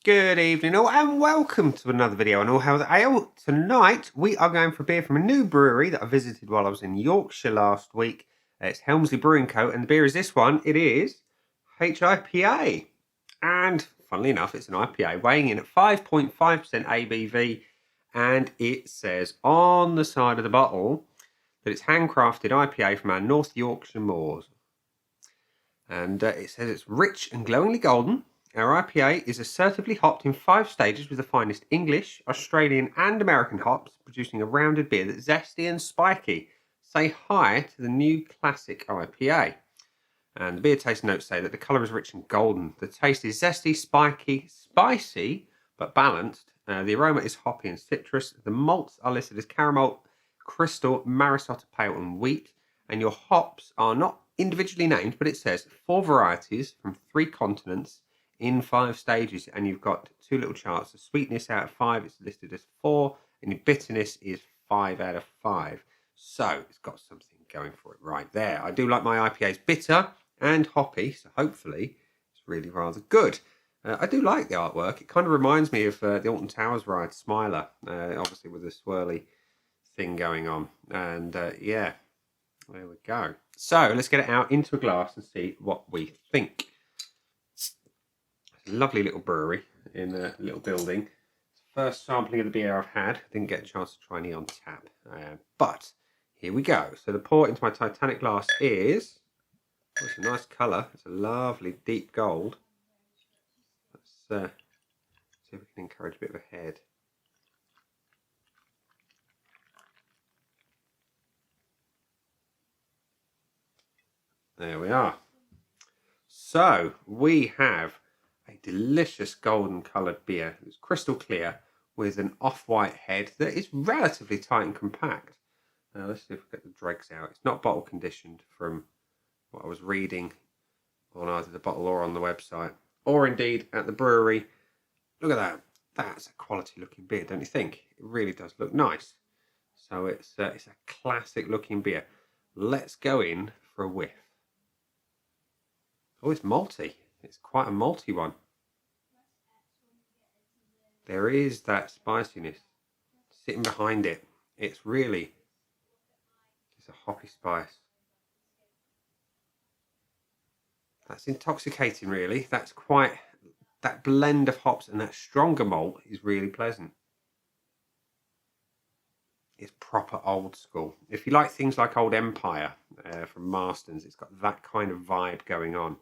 Good evening all and welcome to another video on All Hail the Ale. Tonight we are going for beer from a new brewery that I visited while I was in Yorkshire last week. It's Helmsley Brewing Co, and the beer is this one. It is HIPA, and funnily enough it's an IPA weighing in at 5.5% ABV, and it says on the side of the bottle that it's handcrafted IPA from our North Yorkshire moors. And it says it's rich and glowingly golden. Our IPA is assertively hopped in 5 stages with the finest English, Australian and American hops, producing a rounded beer that's zesty and spiky. Say hi to the new classic IPA. And the beer taste notes say that the colour is rich and golden. The taste is zesty, spiky, spicy, but balanced. The aroma is hoppy and citrus. The malts are listed as caramel, crystal, marisota pale and wheat. And your hops are not individually named, but it says 4 varieties from 3 continents in 5 stages, and you've got 2 little charts. The sweetness out of 5 is listed as 4, and your bitterness is 5 out of 5. So it's got something going for it right there. I do like my IPAs bitter and hoppy, so hopefully it's really rather good. I do like the artwork. It kind of reminds me of the Alton Towers ride Smiler, obviously with the swirly thing going on. And yeah, there we go. So let's get it out into a glass and see what we think. Lovely little brewery in a little building. First sampling of the beer I've had. Didn't get a chance to try any on tap, but here we go. So the pour into my Titanic glass is, it's a nice colour. It's a lovely deep gold. Let's see if we can encourage a bit of a head. There we are. So we have a delicious golden coloured beer. It's crystal clear with an off-white head that is relatively tight and compact. Let's see if we get the dregs out. It's not bottle conditioned from what I was reading on either the bottle or on the website, or indeed at the brewery. Look at that. That's a quality looking beer, don't you think? It really does look nice. So it's a classic looking beer. Let's go in for a whiff. Oh, it's malty. It's quite a malty one. There is that spiciness sitting behind it. It's a hoppy spice. That's intoxicating, really. That blend of hops and that stronger malt is really pleasant. It's proper old school. If you like things like Old Empire from Marston's, it's got that kind of vibe going on.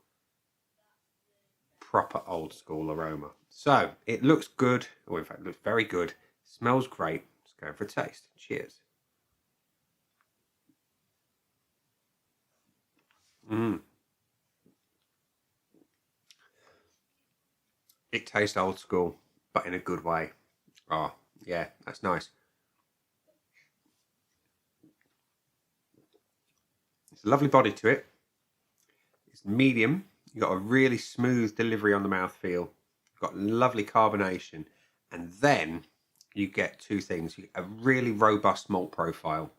Proper old school aroma. So it looks good, or in fact it looks very good. Smells great. Let's go for a taste. Cheers. It tastes old school, but in a good way. Oh yeah, that's nice. It's a lovely body to it. It's medium. You've got a really smooth delivery on the mouthfeel. You've got lovely carbonation. And then you get 2 things. You get a really robust malt profile.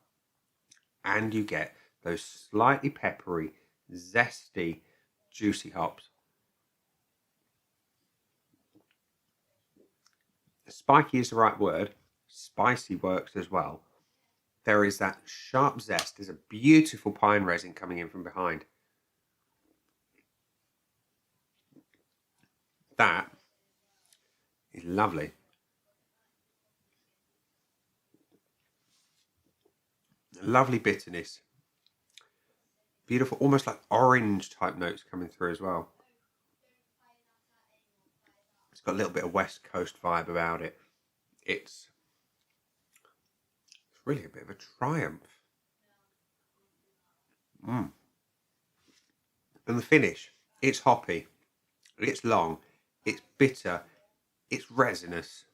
And you get those slightly peppery, zesty, juicy hops. Spiky is the right word. Spicy works as well. There is that sharp zest. There's a beautiful pine resin coming in from behind. That is lovely. Lovely bitterness. Beautiful, almost like orange type notes coming through as well. It's got a little bit of West Coast vibe about it. It's really a bit of a triumph. And the finish, it's hoppy, it's long, it's bitter, it's resinous.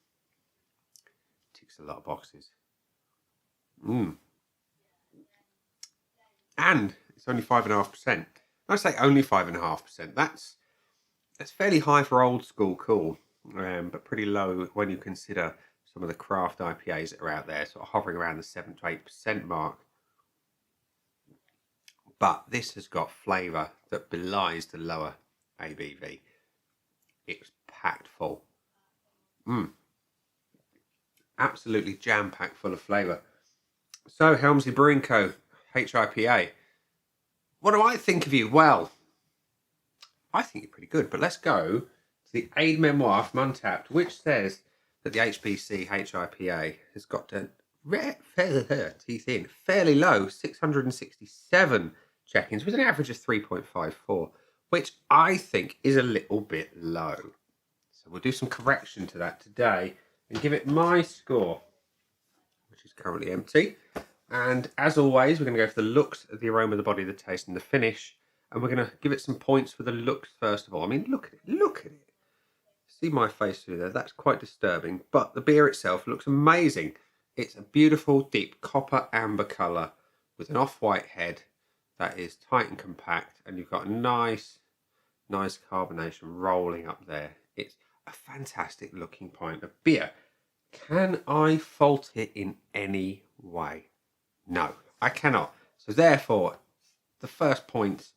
Ticks a lot of boxes. And it's only 5.5%. I say only 5.5%. That's fairly high for old school cool, but pretty low when you consider some of the craft IPAs that are out there, sort of hovering around the 7 to 8% mark. But this has got flavour that belies the lower ABV. It's packed full. Absolutely jam-packed full of flavour. So, Helmsley Brewing Co, HIPA. What do I think of you? Well, I think you're pretty good, but let's go to the aid memoir from Untapped, which says that the HBC HIPA has got to teeth in fairly low, 667 check-ins with an average of 3.54, which I think is a little bit low. So we'll do some correction to that today and give it my score, which is currently empty. And as always, we're going to go for the looks, the aroma, the body, the taste, and the finish. And we're going to give it some points for the looks first of all. I mean, look at it, look at it. See my face through there, that's quite disturbing. But the beer itself looks amazing. It's a beautiful, deep copper amber colour with an off-white head that is tight and compact. And you've got a nice carbonation rolling up there. It's a fantastic looking pint of beer. Can I fault it in any way? No, I cannot. So therefore, the first points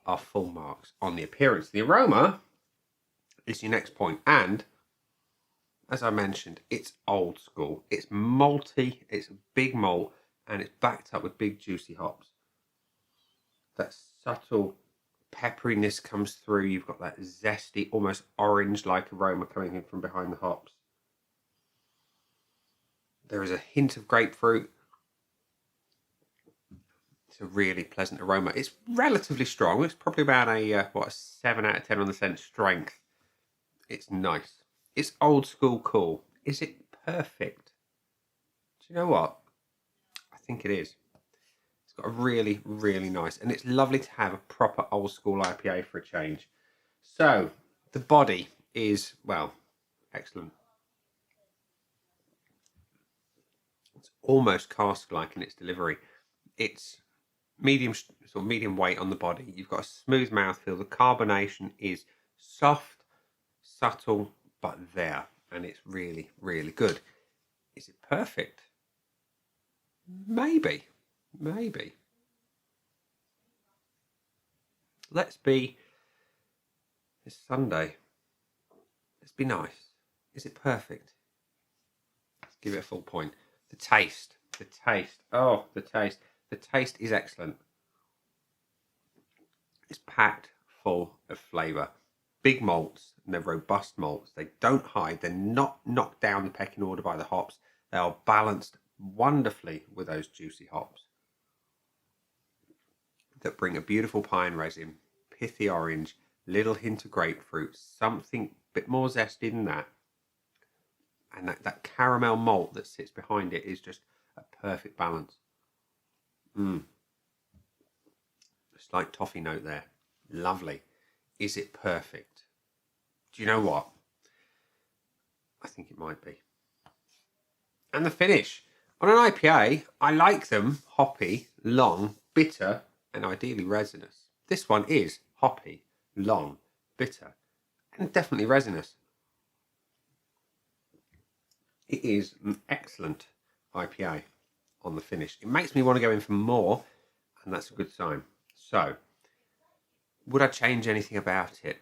are full marks on the appearance. The aroma is your next point. And as I mentioned, it's old school. It's malty, it's a big malt, and it's backed up with big juicy hops. That subtle pepperiness comes through. You've got that zesty, almost orange-like aroma coming in from behind the hops. There is a hint of grapefruit. It's a really pleasant aroma. It's relatively strong. It's probably about a 7 out of 10 on the scent strength. It's nice. It's old school cool. Is it perfect? Do you know what? I think it is. It's got a really, really nice, and it's lovely to have a proper old school IPA for a change. So the body is, well, excellent. It's almost cask-like in its delivery. It's medium weight on the body. You've got a smooth mouthfeel. The carbonation is soft, subtle, but there, and it's really, really good. Is it perfect? Maybe. It's Sunday. Let's be nice. Is it perfect? Let's give it a full point. The taste. Oh, the taste. The taste is excellent. It's packed full of flavour. Big malts, and they're robust malts. They don't hide. They're not knocked down the pecking order by the hops. They are balanced wonderfully with those juicy hops that bring a beautiful pine resin, pithy orange, little hint of grapefruit, something a bit more zesty than that. And that caramel malt that sits behind it is just a perfect balance. Slight toffee note there. Lovely. Is it perfect? Do you know what? I think it might be. And the finish. On an IPA, I like them hoppy, long, bitter, and ideally resinous. This one is hoppy, long, bitter, and definitely resinous. It is an excellent IPA on the finish. It makes me want to go in for more, and that's a good sign. So, would I change anything about it?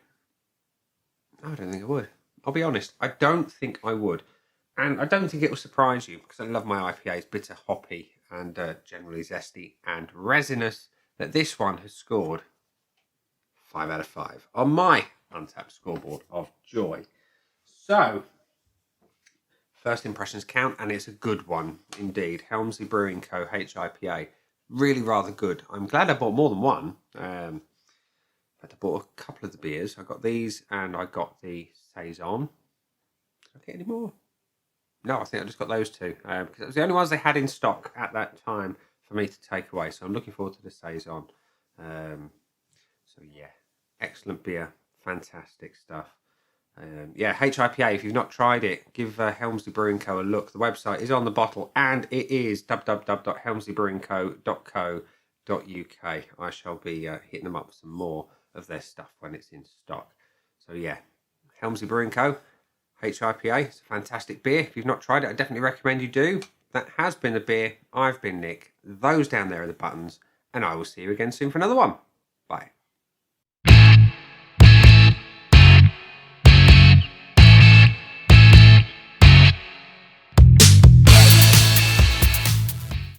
No, I don't think I would. I'll be honest, I don't think I would. And I don't think it will surprise you, because I love my IPAs bitter, hoppy, and generally zesty and resinous, that this one has scored 5 out of 5 on my Untapped scoreboard of joy. So, first impressions count, and it's a good one indeed. Helmsley Brewing Co. HIPA. Really rather good. I'm glad I bought more than one. In fact, I bought a couple of the beers. I got these and I got the Saison. Did I get any more? No, I think I just got those two. Because it was the only ones they had in stock at that time for me to take away. So I'm looking forward to the Saison. So yeah, excellent beer. Fantastic stuff. Yeah, HIPA, if you've not tried it, give Helmsley Brewing Co. a look. The website is on the bottle, and it is www.helmsleybrewingco.co.uk. I shall be hitting them up with some more of their stuff when it's in stock. So yeah, Helmsley Brewing Co. HIPA. It's a fantastic beer. If you've not tried it, I definitely recommend you do. That has been the beer. I've been Nick. Those down there are the buttons, and I will see you again soon for another one. Bye.